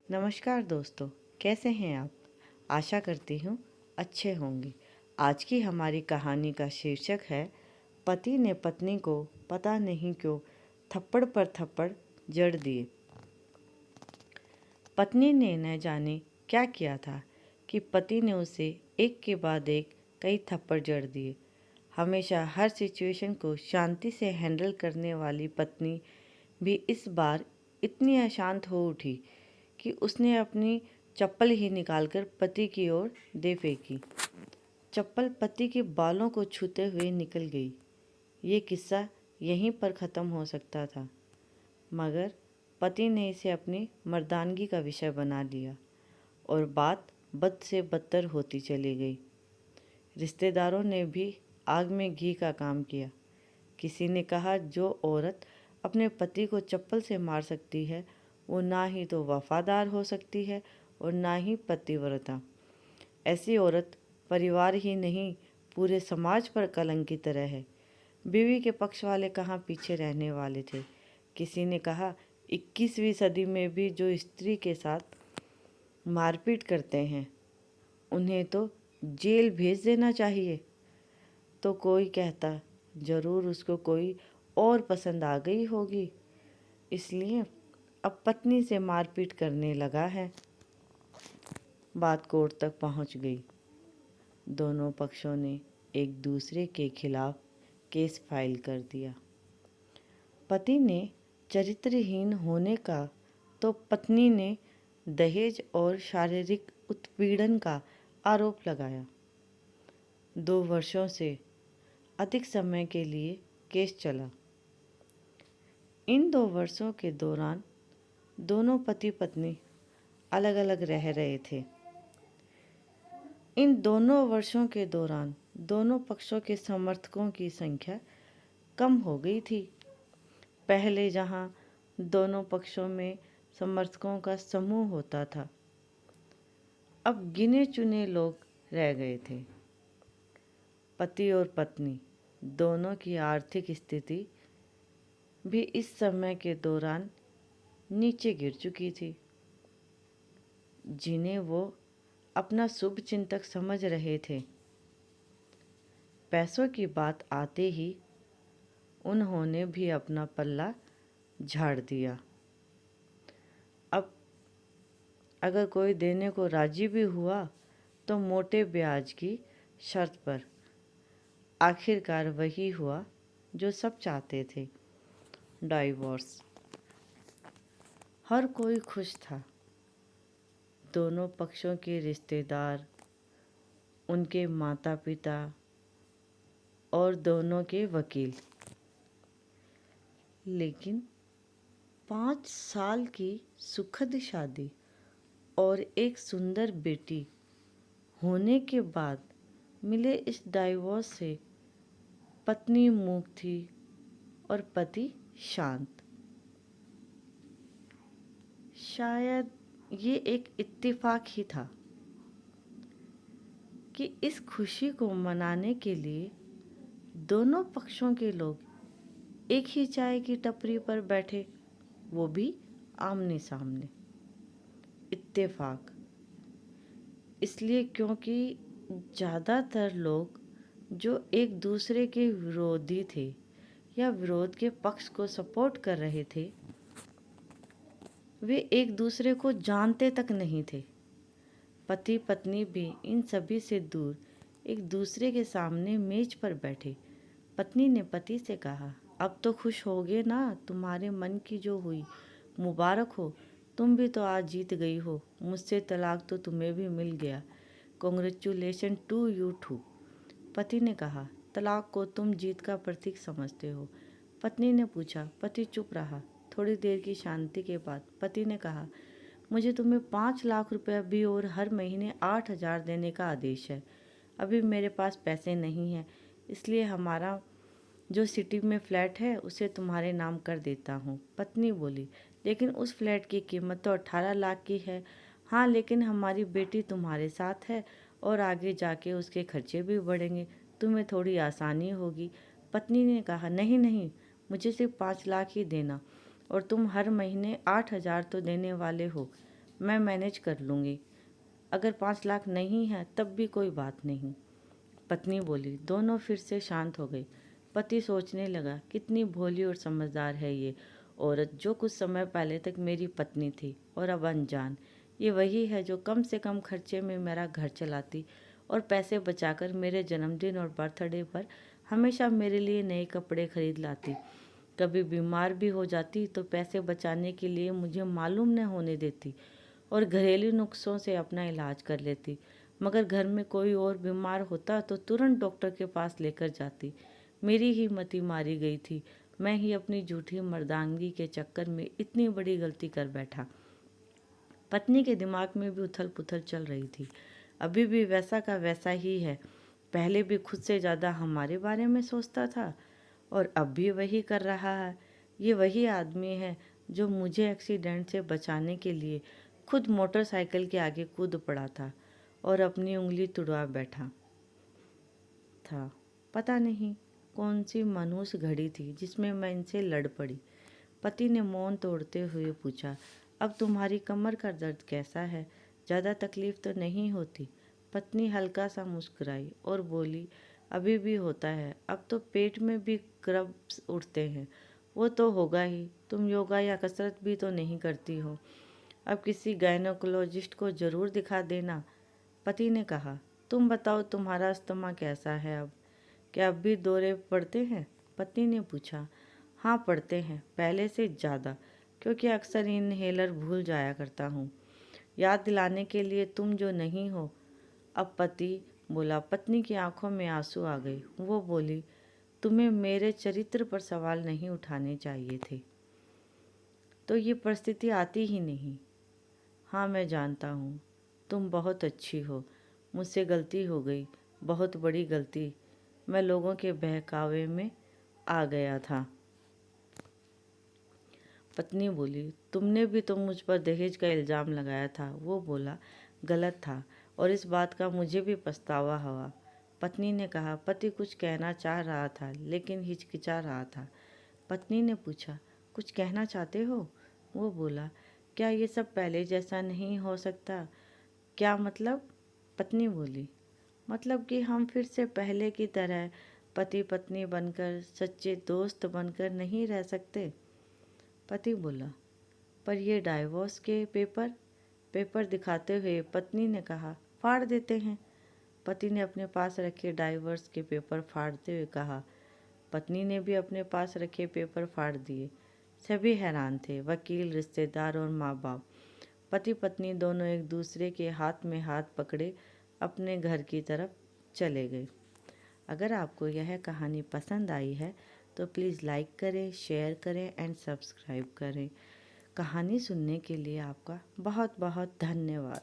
नमस्कार दोस्तों, कैसे हैं आप? आशा करती हूँ अच्छे होंगे। आज की हमारी कहानी का शीर्षक है पति ने पत्नी को पता नहीं क्यों थप्पड़ पर थप्पड़ जड़ दिए। पत्नी ने न जाने क्या किया था कि पति ने उसे एक के बाद एक कई थप्पड़ जड़ दिए। हमेशा हर सिचुएशन को शांति से हैंडल करने वाली पत्नी भी इस बार इतनी अशांत हो उठी कि उसने अपनी चप्पल ही निकालकर पति की ओर दे फेंकी। चप्पल पति के बालों को छूते हुए निकल गई। ये किस्सा यहीं पर ख़त्म हो सकता था, मगर पति ने इसे अपनी मर्दानगी का विषय बना लिया और बात बद से बदतर होती चली गई। रिश्तेदारों ने भी आग में घी का काम किया। किसी ने कहा, जो औरत अपने पति को चप्पल से मार सकती है वो ना ही तो वफादार हो सकती है और ना ही पतिव्रता। ऐसी औरत परिवार ही नहीं पूरे समाज पर कलंक की तरह है। बीवी के पक्ष वाले कहाँ पीछे रहने वाले थे। किसी ने कहा, 21वीं सदी में भी जो स्त्री के साथ मारपीट करते हैं उन्हें तो जेल भेज देना चाहिए। तो कोई कहता, ज़रूर उसको कोई और पसंद आ गई होगी, इसलिए अब पत्नी से मारपीट करने लगा है। बात कोर्ट तक पहुंच गई। दोनों पक्षों ने एक दूसरे के खिलाफ केस फाइल कर दिया। पति ने चरित्रहीन होने का तो पत्नी ने दहेज और शारीरिक उत्पीड़न का आरोप लगाया। 2 वर्षों से अधिक समय के लिए केस चला। इन 2 वर्षों के दौरान दोनों पति पत्नी अलग अलग रह रहे थे। इन दोनों वर्षों के दौरान दोनों पक्षों के समर्थकों की संख्या कम हो गई थी। पहले जहां दोनों पक्षों में समर्थकों का समूह होता था, अब गिने चुने लोग रह गए थे। पति और पत्नी दोनों की आर्थिक स्थिति भी इस समय के दौरान नीचे गिर चुकी थी। जिन्हें वो अपना शुभ चिंतक समझ रहे थे, पैसों की बात आते ही उन्होंने भी अपना पल्ला झाड़ दिया। अब अगर कोई देने को राजी भी हुआ तो मोटे ब्याज की शर्त पर। आखिरकार वही हुआ जो सब चाहते थे, डाइवोर्स। हर कोई खुश था। दोनों पक्षों के रिश्तेदार, उनके माता पिता और दोनों के वकील। लेकिन 5 साल की सुखद शादी और एक सुंदर बेटी होने के बाद मिले इस डाइवोर्स से पत्नी मूक थी और पति शांत। शायद ये एक इत्तेफाक ही था कि इस खुशी को मनाने के लिए दोनों पक्षों के लोग एक ही चाय की टपरी पर बैठे, वो भी आमने सामने। इत्तेफाक इसलिए क्योंकि ज़्यादातर लोग जो एक दूसरे के विरोधी थे या विरोध के पक्ष को सपोर्ट कर रहे थे, वे एक दूसरे को जानते तक नहीं थे। पति पत्नी भी इन सभी से दूर एक दूसरे के सामने मेज पर बैठे। पत्नी ने पति से कहा, अब तो खुश होगे ना, तुम्हारे मन की जो हुई, मुबारक हो, तुम भी तो आज जीत गई हो, मुझसे तलाक तो तुम्हें भी मिल गया, कॉन्ग्रेचुलेशन टू यू टू। पति ने कहा, तलाक को तुम जीत का प्रतीक समझते हो। पत्नी ने पूछा। पति चुप रहा। थोड़ी देर की शांति के बाद पति ने कहा, मुझे तुम्हें 5 लाख रुपए भी और हर महीने 8,000 देने का आदेश है। अभी मेरे पास पैसे नहीं हैं, इसलिए हमारा जो सिटी में फ्लैट है उसे तुम्हारे नाम कर देता हूँ। पत्नी बोली, लेकिन उस फ्लैट की कीमत तो 18 लाख की है। हाँ, लेकिन हमारी बेटी तुम्हारे साथ है और आगे जाके उसके खर्चे भी बढ़ेंगे, तुम्हें थोड़ी आसानी होगी। पत्नी ने कहा, नहीं नहीं, मुझे सिर्फ 5 लाख ही देना और तुम हर महीने 8,000 तो देने वाले हो। मैं मैनेज कर लूँगी। अगर 5 लाख नहीं है तब भी कोई बात नहीं। पत्नी बोली। दोनों फिर से शांत हो गई। पति सोचने लगा, कितनी भोली और समझदार है ये औरत, जो कुछ समय पहले तक मेरी पत्नी थी और अब अनजान। ये वही है जो कम से कम खर्चे में मेरा घर चलाती और पैसे बचाकर मेरे जन्मदिन और बर्थडे पर हमेशा मेरे लिए नए कपड़े खरीद लाती। कभी बीमार भी हो जाती तो पैसे बचाने के लिए मुझे मालूम न होने देती और घरेलू नुस्खों से अपना इलाज कर लेती। मगर घर में कोई और बीमार होता तो तुरंत डॉक्टर के पास लेकर जाती। मेरी ही मति मारी गई थी। मैं ही अपनी झूठी मर्दानगी के चक्कर में इतनी बड़ी गलती कर बैठा। पत्नी के दिमाग में भी उथल पुथल चल रही थी। अभी भी वैसा का वैसा ही है। पहले भी खुद से ज़्यादा हमारे बारे में सोचता था और अब भी वही कर रहा है। ये वही आदमी है जो मुझे एक्सीडेंट से बचाने के लिए खुद मोटरसाइकिल के आगे कूद पड़ा था और अपनी उंगली तुड़वा बैठा था। पता नहीं कौन सी मनहूस घड़ी थी जिसमें मैं इनसे लड़ पड़ी। पति ने मौन तोड़ते हुए पूछा, अब तुम्हारी कमर का दर्द कैसा है? ज़्यादा तकलीफ तो नहीं होती? पत्नी हल्का सा मुस्कुराई और बोली, अभी भी होता है। अब तो पेट में भी क्रब्स उठते हैं। वो तो होगा ही। तुम योगा या कसरत भी तो नहीं करती हो। अब किसी गायनोकोलॉजिस्ट को ज़रूर दिखा देना। पति ने कहा, तुम बताओ तुम्हारा अस्थमा कैसा है अब? क्या अब भी दौरे पड़ते हैं? पत्नी ने पूछा। हाँ पड़ते हैं, पहले से ज़्यादा, क्योंकि अक्सर इनहेलर भूल जाया करता हूँ। याद दिलाने के लिए तुम जो नहीं हो। अब पति बोला। पत्नी की आंखों में आंसू आ गए। वो बोली, तुम्हें मेरे चरित्र पर सवाल नहीं उठाने चाहिए थे, तो ये परिस्थिति आती ही नहीं। हाँ मैं जानता हूँ, तुम बहुत अच्छी हो। मुझसे गलती हो गई, बहुत बड़ी गलती। मैं लोगों के बहकावे में आ गया था। पत्नी बोली, तुमने भी तो मुझ पर दहेज का इल्ज़ाम लगाया था। वो बोला, गलत था और इस बात का मुझे भी पछतावा हुआ। पत्नी ने कहा। पति कुछ कहना चाह रहा था लेकिन हिचकिचा रहा था। पत्नी ने पूछा, कुछ कहना चाहते हो? वो बोला, क्या ये सब पहले जैसा नहीं हो सकता? क्या मतलब? पत्नी बोली, मतलब कि हम फिर से पहले की तरह पति पत्नी बनकर, सच्चे दोस्त बनकर नहीं रह सकते? पति बोला, पर ये डाइवोर्स के पेपर दिखाते हुए पत्नी ने कहा, फाड़ देते हैं। पति ने अपने पास रखे डाइवोर्स के पेपर फाड़ते हुए कहा। पत्नी ने भी अपने पास रखे पेपर फाड़ दिए। सभी हैरान थे, वकील, रिश्तेदार और माँ बाप। पति पत्नी दोनों एक दूसरे के हाथ में हाथ पकड़े अपने घर की तरफ चले गए। अगर आपको यह कहानी पसंद आई है तो प्लीज़ लाइक करें, शेयर करें एंड सब्सक्राइब करें। कहानी सुनने के लिए आपका बहुत बहुत धन्यवाद।